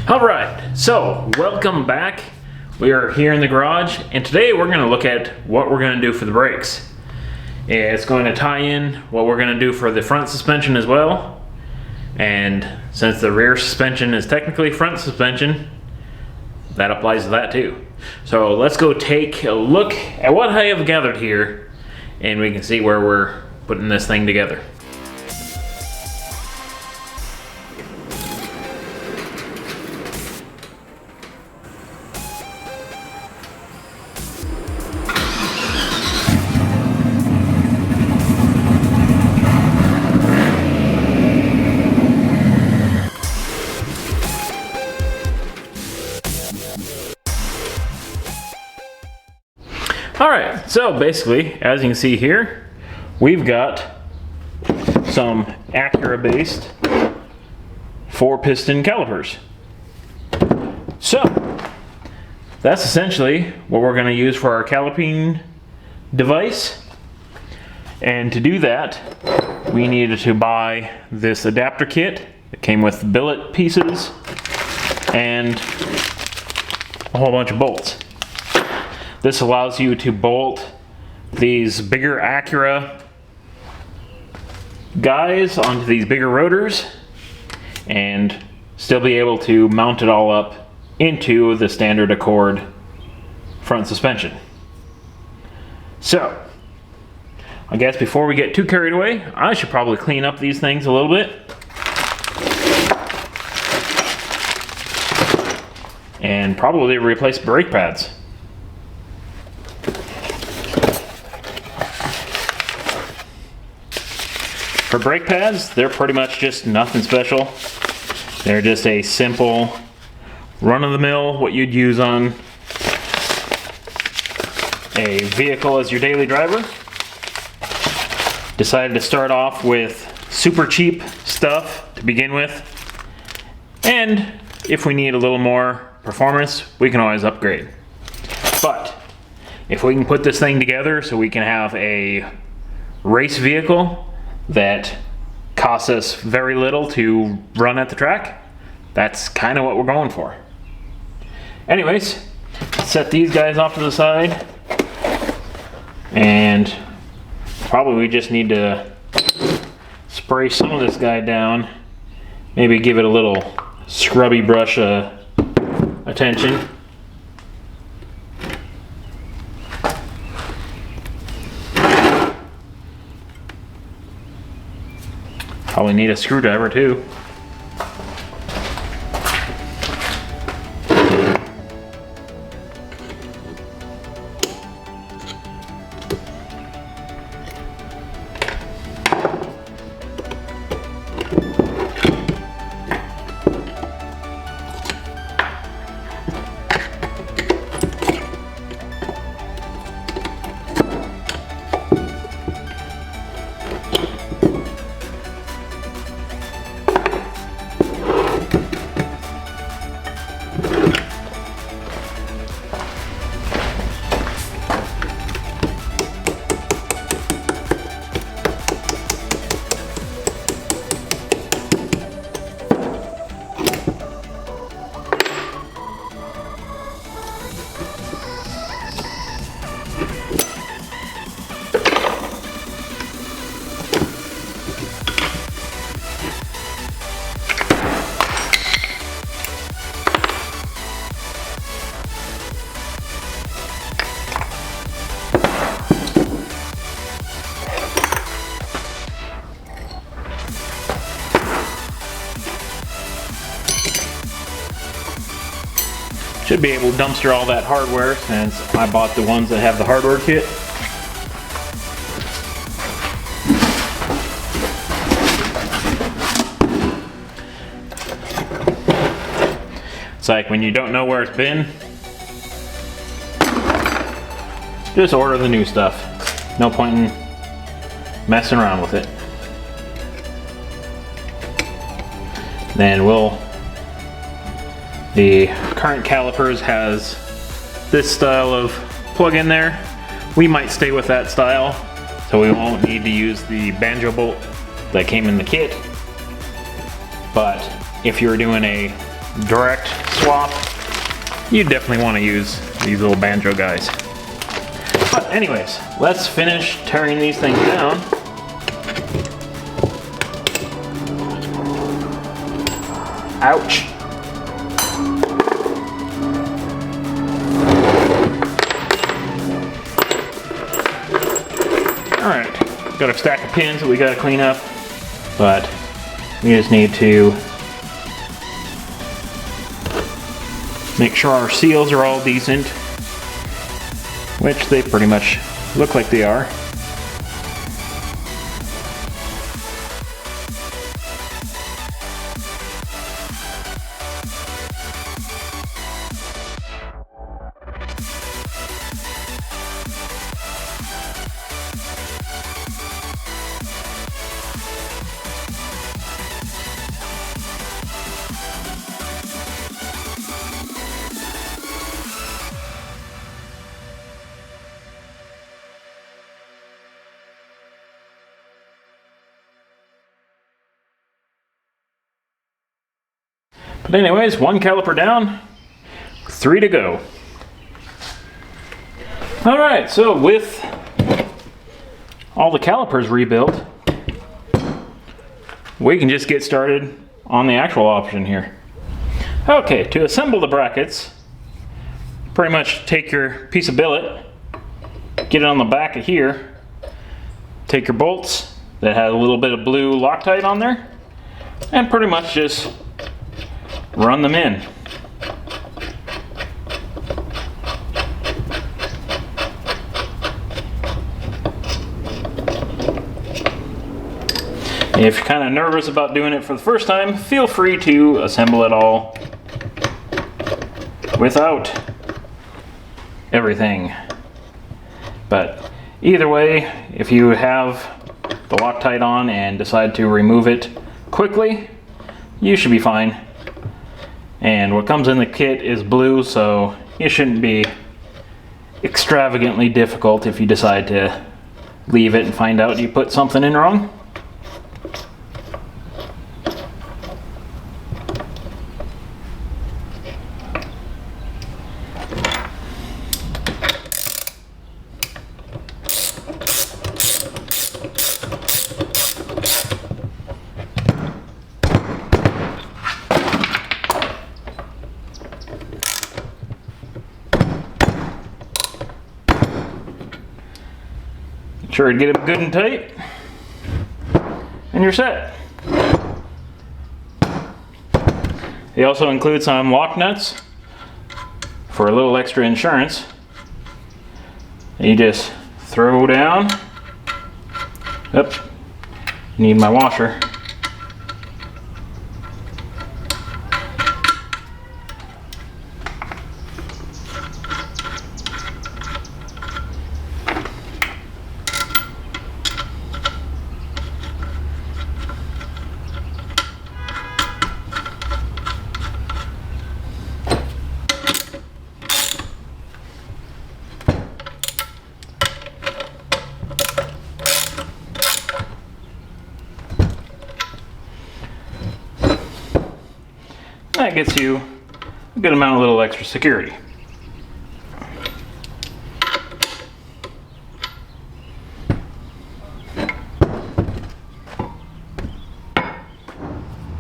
Alright, so welcome back. We are here in the garage, and today we're going to look at what we're going to do for the brakes. It's going to tie in what we're going to do for the front suspension as well. And since the rear suspension is technically front suspension, that applies to that too. So let's go take a look at what I have gathered here, and we can see where we're putting this thing together. Alright, so basically, as you can see here, we've got some Acura based 4-piston calipers. So, that's essentially what we're going to use for our caliping device. And to do that, we needed to buy this adapter kit. It came with billet pieces and a whole bunch of bolts. This allows you to bolt these bigger Acura guys onto these bigger rotors and still be able to mount it all up into the standard Accord front suspension. So, I guess before we get too carried away, I should probably clean up these things a little bit. And probably replace brake pads. For brake pads, they're pretty much just nothing special. They're just a simple run-of-the-mill, what you'd use on a vehicle as your daily driver. Decided to start off with super cheap stuff to begin with. And if we need a little more performance, we can always upgrade. But if we can put this thing together so we can have a race vehicle that costs us very little to run at the track, that's kind of what we're going for. Anyways, set these guys off to the side, and probably we just need to spray some of this guy down, maybe give it a little scrubby brush attention. Probably need a screwdriver too. Should be able to dumpster all that hardware since I bought the ones that have the hardware kit. It's like when you don't know where it's been, just order the new stuff. No point in messing around with it. Then the current calipers has this style of plug in there. We might stay with that style, so we won't need to use the banjo bolt that came in the kit. But if you're doing a direct swap, you definitely want to use these little banjo guys. But anyways, let's finish tearing these things down. Ouch. Alright, got our stack of pins that we gotta clean up, but we just need to make sure our seals are all decent, which they pretty much look like they are. But anyways, 1 caliper down, 3 to go. Alright, so with all the calipers rebuilt, we can just get started on the actual option here. Okay, to assemble the brackets, pretty much take your piece of billet, get it on the back of here, take your bolts that has a little bit of blue Loctite on there, and pretty much just run them in. If you're kind of nervous about doing it for the first time, feel free to assemble it all without everything. But either way, if you have the Loctite on and decide to remove it quickly, you should be fine. And what comes in the kit is blue, so it shouldn't be extravagantly difficult if you decide to leave it and find out you put something in wrong. Sure to get it good and tight, and you're set. They also include some lock nuts for a little extra insurance. You just throw down. Oops, need my washer. That gets you a good amount of little extra security.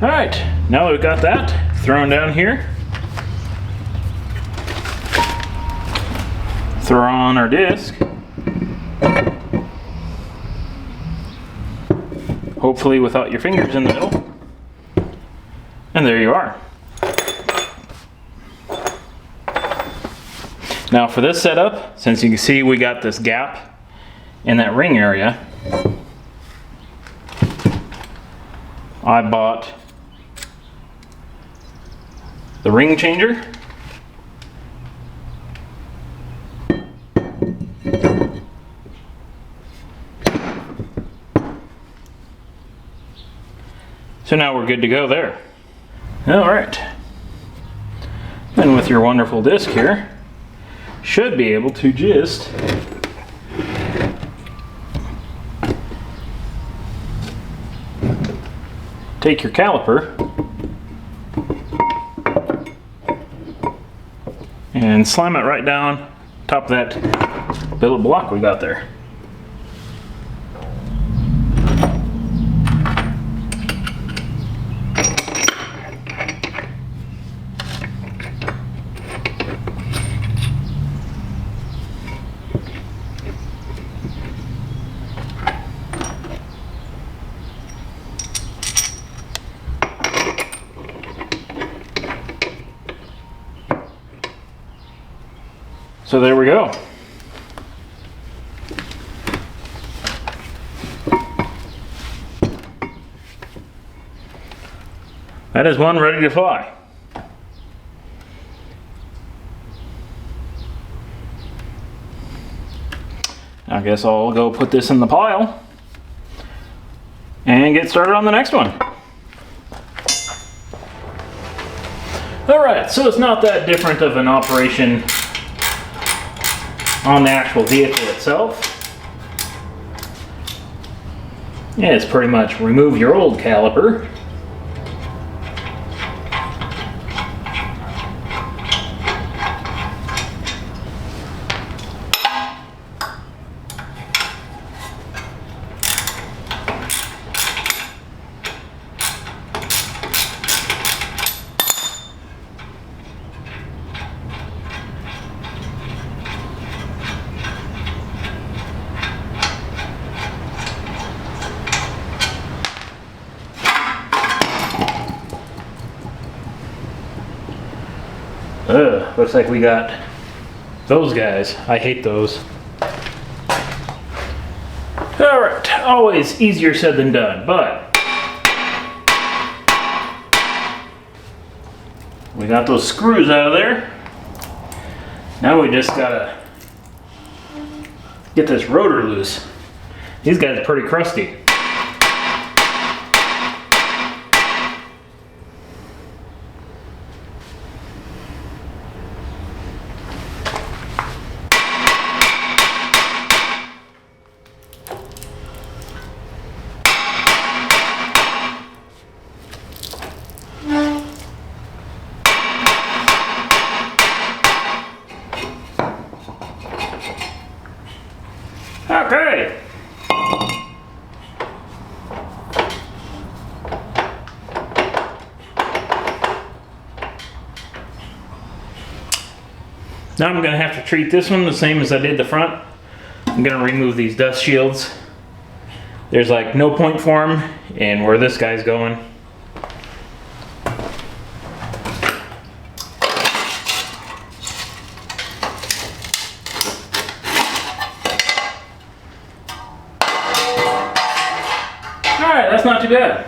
Alright, now that we've got that thrown down here, throw on our disc. Hopefully without your fingers in the middle. And there you are. Now for this setup, since you can see we got this gap in that ring area, I bought the ring changer. So now we're good to go there. All right. And with your wonderful disc here, should be able to just take your caliper and slam it right down top of that billet block we got there. So there we go. That is one ready to fly. I guess I'll go put this in the pile and get started on the next one. Alright, so it's not that different of an operation on the actual vehicle itself. Yeah, it's pretty much remove your old caliper. Looks like we got those guys. I hate those. Alright, always easier said than done, but we got those screws out of there. Now we just gotta get this rotor loose. These guys are pretty crusty. Okay. Now I'm going to have to treat this one the same as I did the front. I'm going to remove these dust shields. There's like no point for them and where this guy's going. Alright, that's not too bad.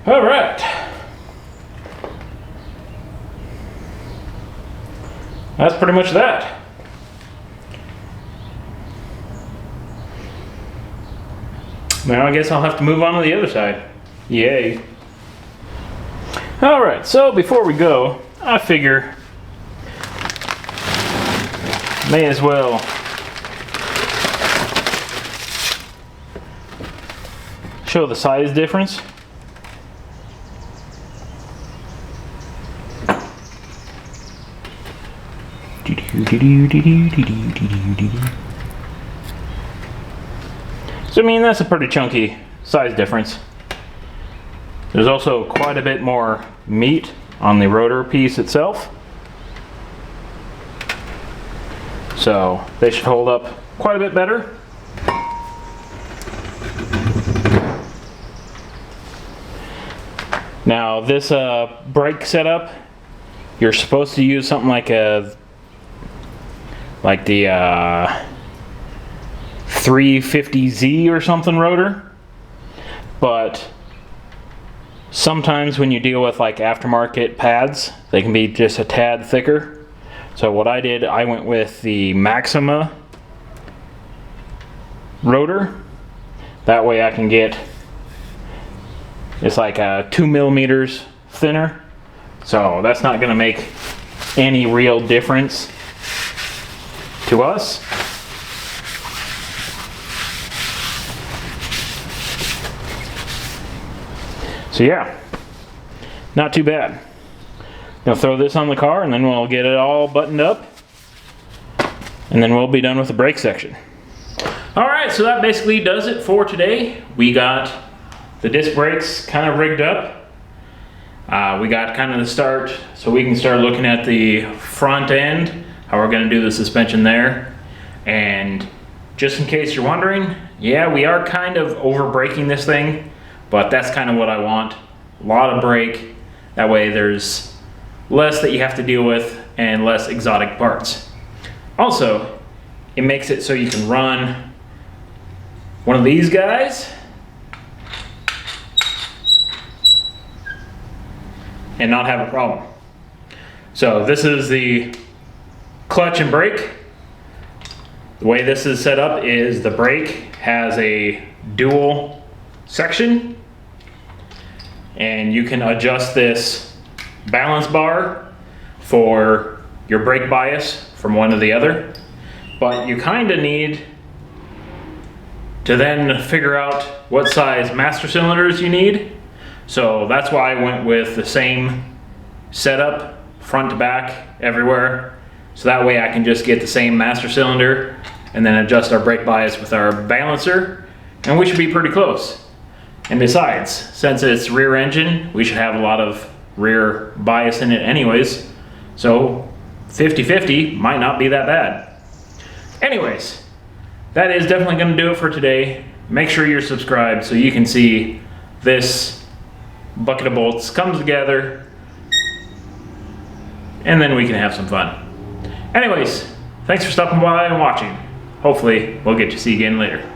All right. That's pretty much that. Now I guess I'll have to move on to the other side. Yay. All right, so before we go, I figure may as well show the size difference. So I mean, that's a pretty chunky size difference. There's also quite a bit more meat on the rotor piece itself. So they should hold up quite a bit better. Now this brake setup, you're supposed to use something like the 350Z or something rotor, but Sometimes when you deal with like aftermarket pads, they can be just a tad thicker. So what I did, I went with the Maxima rotor. That way I can get, it's like 2 millimeters thinner. So that's not gonna make any real difference to us. So yeah, not too bad. Gonna throw this on the car and then we'll get it all buttoned up and then we'll be done with the brake section. All right, so that basically does it for today. We got the disc brakes kind of rigged up. We got kind of the start so we can start looking at the front end, how we're gonna do the suspension there. And just in case you're wondering, yeah, we are kind of over braking this thing, but that's kind of what I want. A lot of brake, that way there's less that you have to deal with and less exotic parts. Also, it makes it so you can run one of these guys and not have a problem. So this is the clutch and brake. The way this is set up is the brake has a dual section and you can adjust this balance bar for your brake bias from one to the other, but you kind of need to then figure out what size master cylinders you need. So that's why I went with the same setup, front to back, everywhere. So that way I can just get the same master cylinder and then adjust our brake bias with our balancer, and we should be pretty close. And besides, since it's rear engine, we should have a lot of rear bias in it anyways. So 50-50 might not be that bad. Anyways, that is definitely going to do it for today. Make sure you're subscribed so you can see this bucket of bolts come together and then we can have some fun. Anyways, thanks for stopping by and watching. Hopefully we'll get to see you again later.